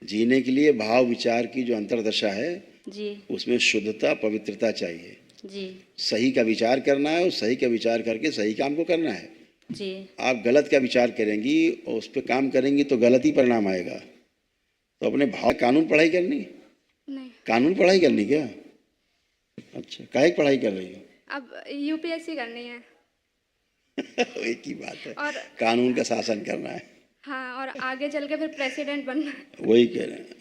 जीने के लिए भाव विचार की जो अंतर्दशा है जी उसमें शुद्धता पवित्रता चाहिए। जी सही का विचार करना है और सही का विचार करके सही काम को करना है। जी। आप गलत का विचार करेंगी और उस पर काम करेंगी तो गलत ही परिणाम आएगा। तो अपने भाव कानून पढ़ाई करनी, नहीं, कानून पढ़ाई करनी क्या? अच्छा, काहे की पढ़ाई कर रही हो? अब यूपीएससी करनी है। एक ही बात है, और कानून का शासन करना है। हाँ, और आगे चल के फिर प्रेसिडेंट बनना है। वही कह रहे हैं,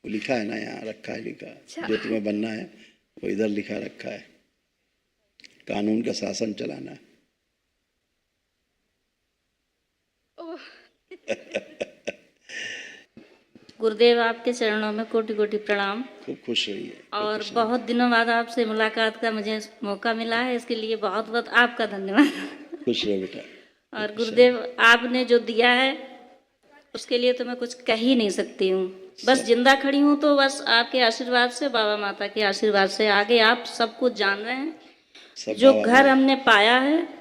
वो लिखा है ना, यहाँ रखा है लिखा, अच्छा। जो तुम्हें बनना है वो इधर लिखा रखा है, कानून का शासन चलाना है। ओह, गुरुदेव आपके चरणों में कोटि कोटि प्रणाम। खूब खुश रहिए। खूब और खुश बहुत दिनों बाद आपसे मुलाकात का मुझे मौका मिला है, इसके लिए बहुत बहुत आपका धन्यवाद। रहिए। खुश रहो बेटा। और गुरुदेव आपने जो दिया है उसके लिए तो मैं कुछ कह ही नहीं सकती हूँ। बस जिंदा खड़ी हूँ तो बस आपके आशीर्वाद से, बाबा माता के आशीर्वाद से। आगे आप सब कुछ जान रहे हैं। सब जो बाबा घर हमने पाया है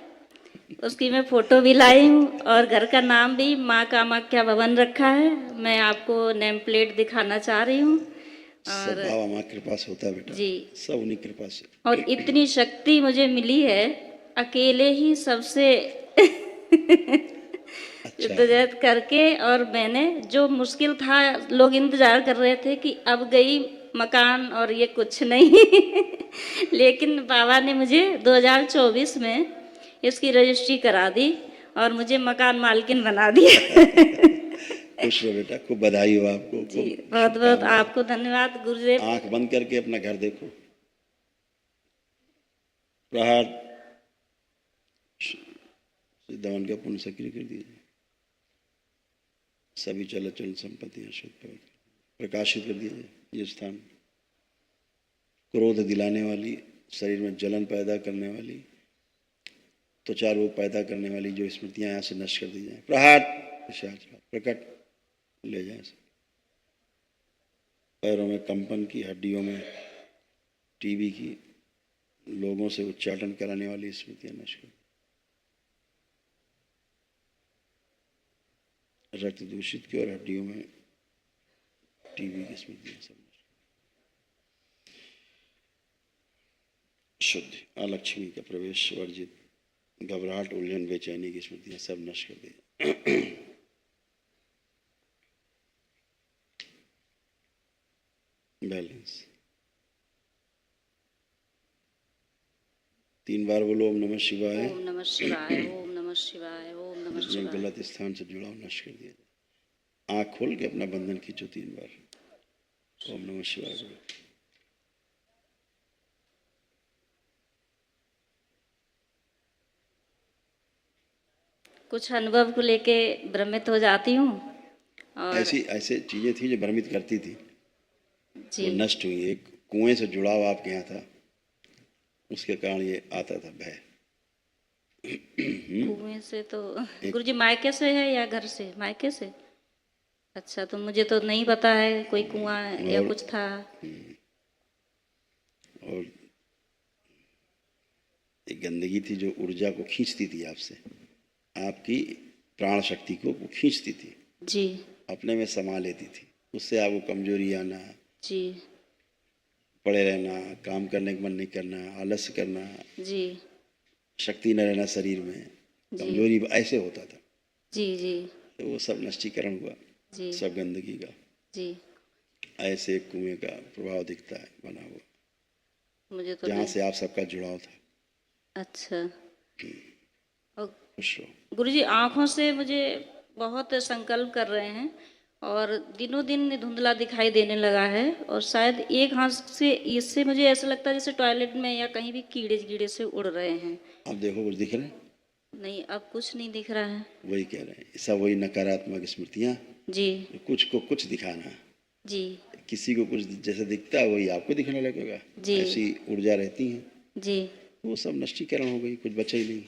उसकी मैं फोटो भी लाई हूँ, और घर का नाम भी माँ कामाख्या भवन रखा है। मैं आपको नेम प्लेट दिखाना चाह रही हूँ। सब और बाबा माँ कृपा से होता है बेटा। जी, सब उन्हीं कृपा से। और इतनी शक्ति मुझे मिली है, अकेले ही सबसे अच्छा, जद्दोजहद करके। और मैंने जो मुश्किल था, लोग इंतजार कर रहे थे कि अब गई मकान और ये कुछ नहीं लेकिन बाबा ने मुझे 2024 में इसकी रजिस्ट्री करा दी और मुझे मकान मालकिन बना दिया खुश रहो बेटा, खूब बधाई हो आपको। जी, खूब बहुत बहुत शुभकामनाएं। आपको धन्यवाद गुरुदेव। आंख बंद करके अपना घर देखो। प्रहार दमन का पुण्य सक्रिय कर दीजिए। सभी चल चल संपत्तियां शुद्ध पवित्र प्रकाशित कर दीजिए। ये स्थान क्रोध दिलाने वाली, शरीर में जलन पैदा करने वाली, त्वचा रोग पैदा करने वाली जो स्मृतियां यहाँ से नष्ट कर दी जाए। प्रहार प्रकट ले जाए। पैरों में कंपन की, हड्डियों में टीबी की, लोगों से उच्चाटन कराने वाली स्मृतियां नष्ट कर, रक्त दूषित की और हड्डियों में टीबी की स्मृतियां सब नष्ट, शुद्ध अलक्ष्मी का प्रवेश वर्जित, घबराहट उलझन बेचैनी की स्मृतियां सब नष्ट कर दी। बैलेंस 3 बार बोलो ओम नमः शिवाय। ओम नमः शिवाय, ओम नमः शिवाय, ओम नमः जिसमें शिवाय। गलत स्थान से जुड़ाव नष्ट कर दिया जाए। आँख खोल के अपना बंधन खींचो 3 बार। ओम नमः शिवाय बोलो। कुछ अनुभव को लेके भ्रमित हो जाती हूँ। और ऐसे चीजें थी जो भ्रमित करती थी, जी वो नष्ट हुई। एक कुएं से जुड़ाव आपके यहाँ था, उसके कारण ये आता था भय। कुएं से तो गुरुजी मायके से है या घर से? मायके से। अच्छा, तो मुझे तो नहीं पता है कोई कुआं या कुछ था। और एक गंदगी थी जो ऊर्जा को खींचती थी आपसे, आपकी प्राण शक्ति को वो खींचती थी, जी अपने में समा लेती थी। उससे आपको कमजोरी आना, जी पड़े रहना, काम करने का मन नहीं करना, आलस्य करना, जी शक्ति न रहना शरीर में, जी कमजोरी, ऐसे होता था। जी जी तो वो सब नष्टीकरण हुआ, जी सब गंदगी का। जी। ऐसे एक कुएं का प्रभाव दिखता है बना हुआ, मुझे तो जहाँ नहीं। से आप सबका जुड़ाव था। अच्छा। और खुश रहो। गुरुजी आँखों से मुझे बहुत संकल्प कर रहे हैं और दिनों दिन धुंधला दिखाई देने लगा है, और शायद एक हाथ से इससे मुझे ऐसा लगता है जैसे टॉयलेट में या कहीं भी कीड़े कीड़े से उड़ रहे हैं। आप देखो कुछ दिख रहा है? नहीं, अब कुछ नहीं दिख रहा है। वही कह रहे हैं, सब वही नकारात्मक स्मृतियाँ, जी कुछ को कुछ दिखाना। जी किसी को कुछ जैसे दिखता है वही आपको दिखने लगेगा। जी ऐसी ऊर्जा रहती है, जी वो सब नष्टीकरण हो गई, कुछ बचा ही नहीं।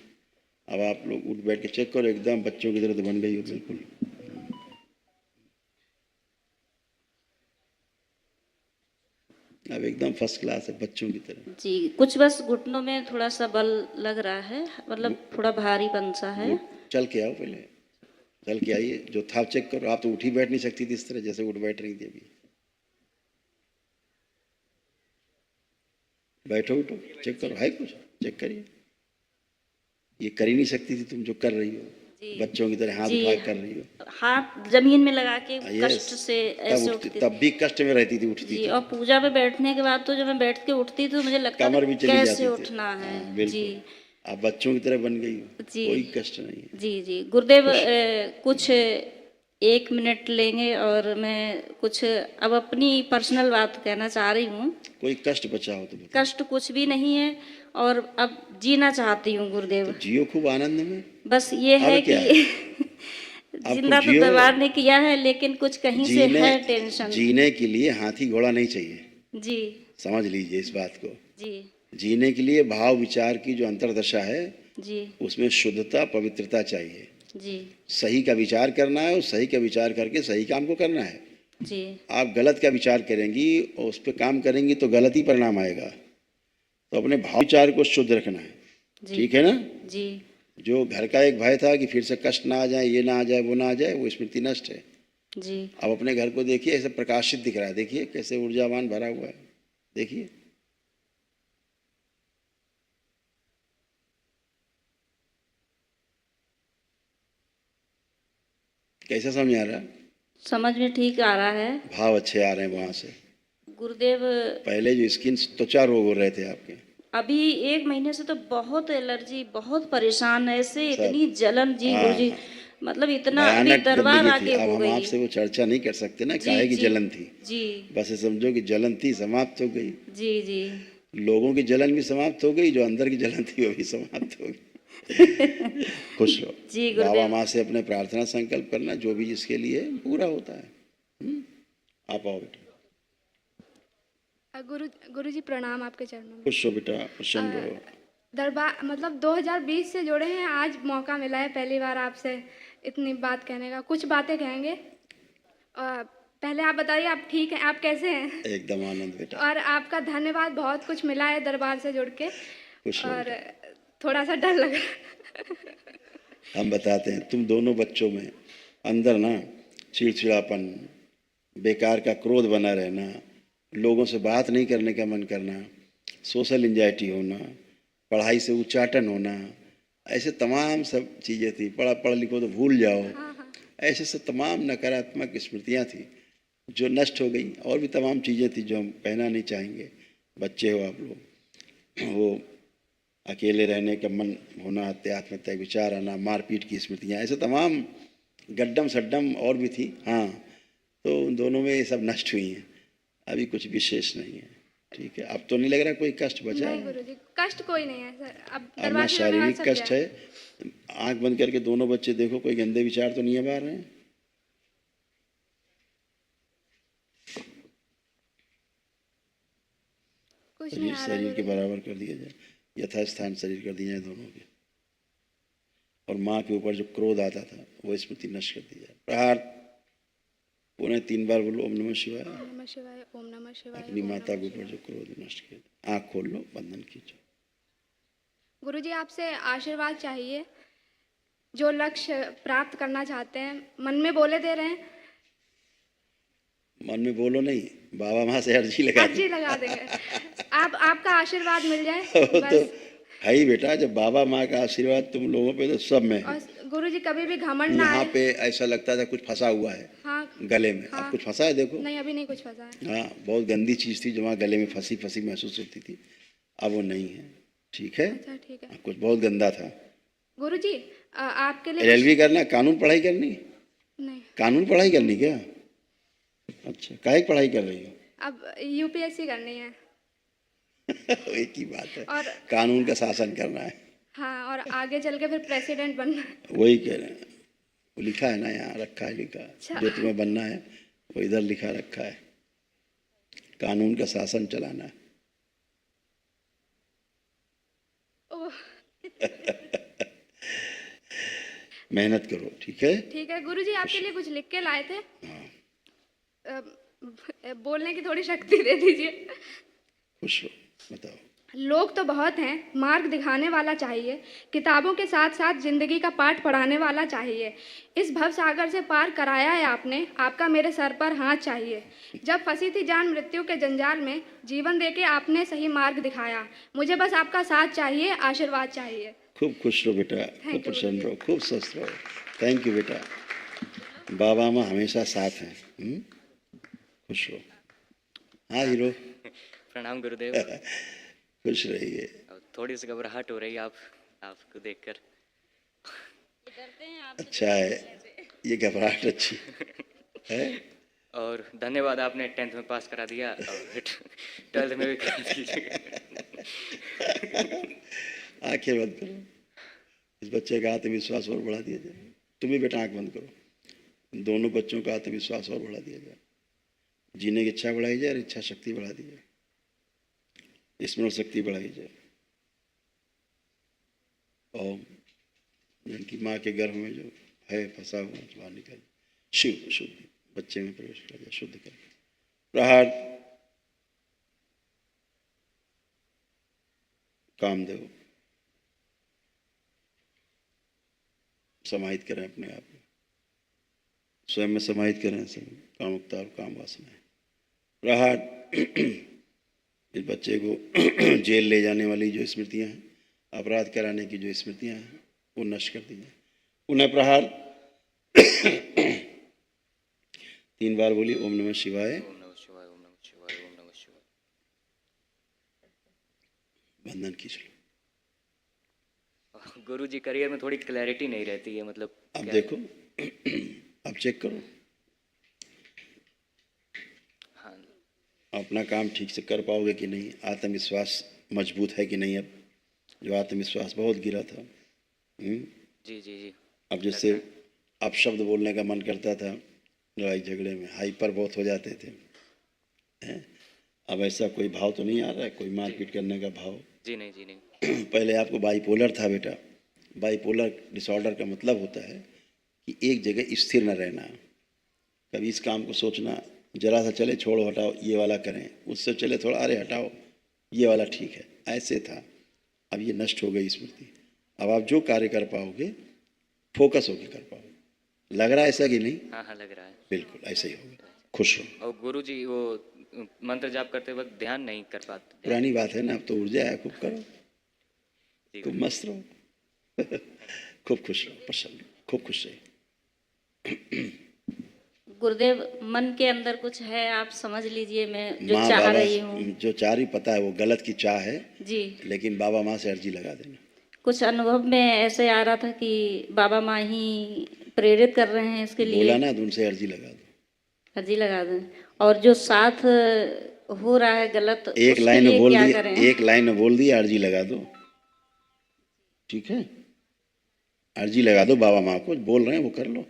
अब आप लोग उठ बैठ के चेक करो, एकदम बच्चों की तरह तो बन गई हो बिल्कुल। अब एकदम फर्स्ट क्लास है, बच्चों की तरह। जी। कुछ बस घुटनों में थोड़ा सा बल लग रहा है, मतलब थोड़ा भारीपन सा है। वो चल के आओ पहले, चल के आइए, जो था चेक करो। आप तो उठी बैठ नहीं सकती थी इस तरह जैसे उठ बैठ रही थी अभी। बैठो उठो, चेक करो, है कुछ चेक करिए। ये कर ही नहीं सकती थी तुम जो कर रही हो, जी। बच्चों की तरह हाथ जी। उठा कर रही हो। हाथ जमीन में लगा के यस, कष्ट से तब ऐसे उठती, उठती तब भी कष्ट में रहती थी, उठती जी। थी। और पूजा में बैठने के बाद तो जब मैं बैठ के उठती तो मुझे लगता था कमर भी चली कैसे जाती थी। उठना है। हाँ, जी बिल्कुल। आप बच्चों की तरह बन गई हो, जी कोई कष्ट नहीं है। जी जी गुरुदेव खुश। कुछ 1 मिनट लेंगे और मैं कुछ अब अपनी पर्सनल बात कहना चाह रही हूँ। कोई कष्ट बचा हो तो बताओ। कष्ट कुछ भी नहीं है और अब जीना चाहती हूँ तो गुरुदेव। जियो खूब आनंद में। बस ये अब है क्या कि है, अब खूब जिंदा तो जियो। दरबार ने किया है लेकिन कुछ कहीं से जीने है टेंशन। जीने के लिए हाथी घोड़ा नहीं चाहिए, जी समझ लीजिए इस बात को। जी जीने के लिए भाव विचार की जो अंतर्दशा है, जी उसमें शुद्धता पवित्रता चाहिए। जी सही का विचार करना है और सही का विचार करके सही काम को करना है। जी आप गलत का विचार करेंगी और उस पर काम करेंगी तो गलत ही परिणाम आएगा। तो अपने भाव विचार को शुद्ध रखना है, जी ठीक है ना। जी जो घर का एक भय था कि फिर से कष्ट ना आ जाए, ये ना आ जाए, वो ना आ जाए, वो स्मृति नष्ट है। जी अब अपने घर को देखिए, ऐसे प्रकाशित दिख रहा है, देखिए कैसे ऊर्जावान भरा हुआ है, देखिए। कैसा समझ आ रहा है? समझ में ठीक आ रहा है भाव अच्छे आ रहे हैं वहां से। गुरुदेव। पहले जो स्किन त्वचा रोग हो रहे थे आपके, अभी 1 महीने से तो बहुत एलर्जी, बहुत परेशान है ऐसे, सब। इतनी जलन जी हाँ गुरुजी, हाँ, मतलब इतना अभी भयानक दरबार गंदगी थी। आके अब हो हम गई। आपसे वो चर्चा नहीं कर सकते ना, जी काहे की जी जलन थी। जी बस ये समझो कि जलन थी, समाप्त हो गई। जी जी लोगों की जलन भी समाप्त हो गई, जो अंदर की जलन थी वो भी समाप्त हो गई। खुश रहो। जी बाबा गुरुदेव। माँ से अपने प्रार्थना संकल्प करना, जो भी जिसके लिए पूरा होता है। आप आओ बेटा। गुरु जी प्रणाम आपके चरणों में। खुश हो बेटा, प्रसन्न रहो। दरबार मतलब 2020 से जुड़े हैं, आज मौका मिला है पहली बार आपसे इतनी बात कहने का। कुछ बातें कहेंगे। पहले आप बताइए, आप ठीक हैं, आप कैसे हैं? एकदम आनंद बेटा। और आपका धन्यवाद, बहुत कुछ मिला है दरबार से जुड़ के खुश रहो और बेटा। थोड़ा सा डर लग रहा। हम बताते हैं, तुम दोनों बच्चों में अंदर ना चिड़चिड़ापन, बेकार का क्रोध बना रहना, लोगों से बात नहीं करने का मन करना, सोशल एंजाइटी होना, पढ़ाई से उच्चाटन होना, ऐसे तमाम सब चीज़ें थी। पढ़ लिखो तो भूल जाओ, हाँ हाँ ऐसे सब तमाम नकारात्मक स्मृतियाँ थी जो नष्ट हो गई। और भी तमाम चीज़ें थी जो हम कहना नहीं चाहेंगे। बच्चे हो आप लोग, वो अकेले रहने का मन होना, आत्महत्या विचार आना, मारपीट की स्मृतियाँ, ऐसे तमाम गड्डम सड्डम और भी थी। हाँ, तो उन दोनों में ये सब नष्ट हुई हैं, अभी कुछ विशेष नहीं है, ठीक है। अब तो नहीं लग रहा कोई कष्ट बचा नहीं है। गुरुजी, कष्ट कोई नहीं है सर। अब अब ना दरबार से जुड़ने के बाद शारीरिक सब कष्ट गया। है। आंख बंद करके दोनों बच्चे देखो, कोई गंदे विचार तो नहीं अब आ रहे हैं। कुछ नहीं आ रहा शरीर के गुरुजी। बराबर कर दिया जाए, यथास्थान शरीर कर दिया जाए दोनों के। और माँ के ऊपर जो क्रोध आता था वो स्मृति नष्ट कर दी जाए। प्रहार पुनः 3 बार बोलो, ओम नमः शिवाय। ओम नमः शिवाय, ओम नमः शिवाय, अपनी ओम माता नमः के ऊपर शिवाय। जो क्रोध नष्ट किया, आँख खोल लो, बंधन खींचो। गुरुजी आपसे आशीर्वाद चाहिए। जो लक्ष्य प्राप्त करना चाहते हैं, मन में बोले दे रहे हैं, मन में बोलो नहीं, बाबा माँ से अर्जी लगा दो। अर्जी लगा देंगे। आपका आशीर्वाद मिल जाए वो तो बस। है ही बेटा, जब बाबा माँ का आशीर्वाद तुम लोगों पे तो सब में है। और गुरुजी कभी भी घमंड ना यहाँ आए। पे ऐसा लगता था कुछ फंसा हुआ है हाँ गले में, हाँ। अब कुछ फंसा है देखो। नहीं, अभी नहीं कुछ फंसा है। हाँ, बहुत गंदी चीज़ थी जो वहाँ गले में फंसी फंसी महसूस होती थी, अब वो नहीं है, ठीक है। अच्छा ठीक है। कुछ बहुत गंदा था। गुरुजी आपके लिए LLB करना, कानून पढ़ाई करनी, नहीं, कानून पढ़ाई करनी क्या? अच्छा, काहे की पढ़ाई कर रही हो? अब UPSC करनी है। एक ही बात है, और कानून का शासन करना है। हाँ, और आगे चल के फिर प्रेसिडेंट बनना है। वही कह रहे हैं, वो लिखा है ना, यहाँ रखा है लिखा, अच्छा। जो तुम्हें बनना है वो इधर लिखा रखा है, कानून का शासन चलाना है। ओह मेहनत करो, ठीक है। ठीक है गुरुजी, आपके लिए कुछ लिख के लाए थे। बोलने की थोड़ी शक्ति दे दीजिए। खुश हो, बताओ। लोग तो बहुत हैं, मार्ग दिखाने वाला चाहिए, किताबों के साथ साथ जिंदगी का पाठ पढ़ाने वाला चाहिए। इस भव सागर से पार कराया है आपने, आपका मेरे सर पर हाथ चाहिए। जब फंसी थी जान मृत्यु के जंजाल में, जीवन देके आपने सही मार्ग दिखाया। मुझे बस आपका साथ चाहिए, आशीर्वाद चाहिए। खूब खुश रहो बेटा, खूब you, प्रसन्न रहो, खूब स्वस्थ रहो। थैंक यू बेटा, बाबा माँ हमेशा साथ हैं। खुश रहो। हाँ हीरो, प्रणाम गुरुदेव। खुश रहिए। अब थोड़ी सी घबराहट हो रही है आपको देखकर। अच्छा है, ये घबराहट अच्छी है। और धन्यवाद, आपने 10th में पास करा दिया और 12th में भी करा दीजिएगा। आंखें बंद करो, इस बच्चे का आत्मविश्वास और बढ़ा दिया जाए। तुम भी बेटा आंख बंद करो, दोनों बच्चों का आत्मविश्वास और बढ़ा दिया जाए, जीने की इच्छा बढ़ाई जाए और इच्छा शक्ति बढ़ा दी जाए, स्मरण शक्ति बढ़ाई जाए। और जिनकी माँ के गर्भ में जो है फंसा हुआ बाहर निकल, शिव शुद्ध बच्चे में प्रवेश कर जाए, शुद्ध कर। प्रहार कामदेव समाहित करें अपने आप में, स्वयं में समाहित करें सब कामुकता और काम वासनाएं। प्रहार इस बच्चे को जेल ले जाने वाली जो स्मृतियां हैं, अपराध कराने की जो स्मृतियां हैं, वो नष्ट कर दी जाए। उन्हें प्रहार 3 बार बोली, ओम नमः शिवाय, ओम नमः शिवाय, ओम नमः शिवाय, ओम नमः शिवाय। बंधन खींच लो। गुरु जी, करियर में थोड़ी क्लैरिटी नहीं रहती है, मतलब अब क्या देखो, अब चेक करो हाँ, अपना काम ठीक से कर पाओगे कि नहीं, आत्मविश्वास मजबूत है कि नहीं। अब जो आत्मविश्वास बहुत गिरा था, जी जी जी। अब जैसे अब शब्द बोलने का मन करता था, लड़ाई झगड़े में हाइपर बहुत हो जाते थे, हैं? अब ऐसा कोई भाव तो नहीं आ रहा है, कोई मारपीट करने का भाव। जी नहीं, जी नहीं। पहले आपको बाइपोलर था बेटा। बाइपोलर डिसऑर्डर का मतलब होता है कि एक जगह स्थिर न रहना, कभी इस काम को सोचना, जरा सा चले छोड़ो हटाओ ये वाला करें, उससे चले थोड़ा अरे हटाओ ये वाला ठीक है, ऐसे था। अब ये नष्ट हो गई स्मृति। अब आप जो कार्य कर पाओगे फोकस होकर कर पाओगे। लग रहा है ऐसा कि नहीं? हाँ हाँ, लग रहा है। बिल्कुल ऐसा ही होगा। खुश रहो। और गुरु जी, वो मंत्र जाप करते वक्त ध्यान नहीं कर पाते। पुरानी बात है ना, अब तो ऊर्जा है, खूब करो, जी खूब मस्त रहो। खूब खुश रहो, प्रसन्न रहो, खूब खुश रहो। गुरुदेव, मन के अंदर कुछ है, आप समझ लीजिए, मैं जो माँ चाह बाबा रही हूँ। जो चाह रही पता है वो गलत की चाह है, जी, लेकिन बाबा माँ से अर्जी लगा देना। कुछ अनुभव में ऐसे आ रहा था कि बाबा माँ ही प्रेरित कर रहे हैं इसके लिए। बोला ना, तो उनसे अर्जी लगा दो। अर्जी लगा दें। और जो साथ हो रहा है गलत, एक उसके लाइन में लिए बोल क्या दी, करें? एक लाइन में बोल दिया, अर्जी लगा दो। ठीक है, अर्जी लगा दो, बाबा माँ को बोल रहे हैं वो कर लो,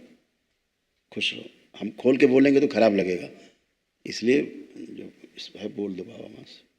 खुश रहो। हम खोल के बोलेंगे तो खराब लगेगा, इसलिए जो इस भाई बोल दो बाबा माँ से।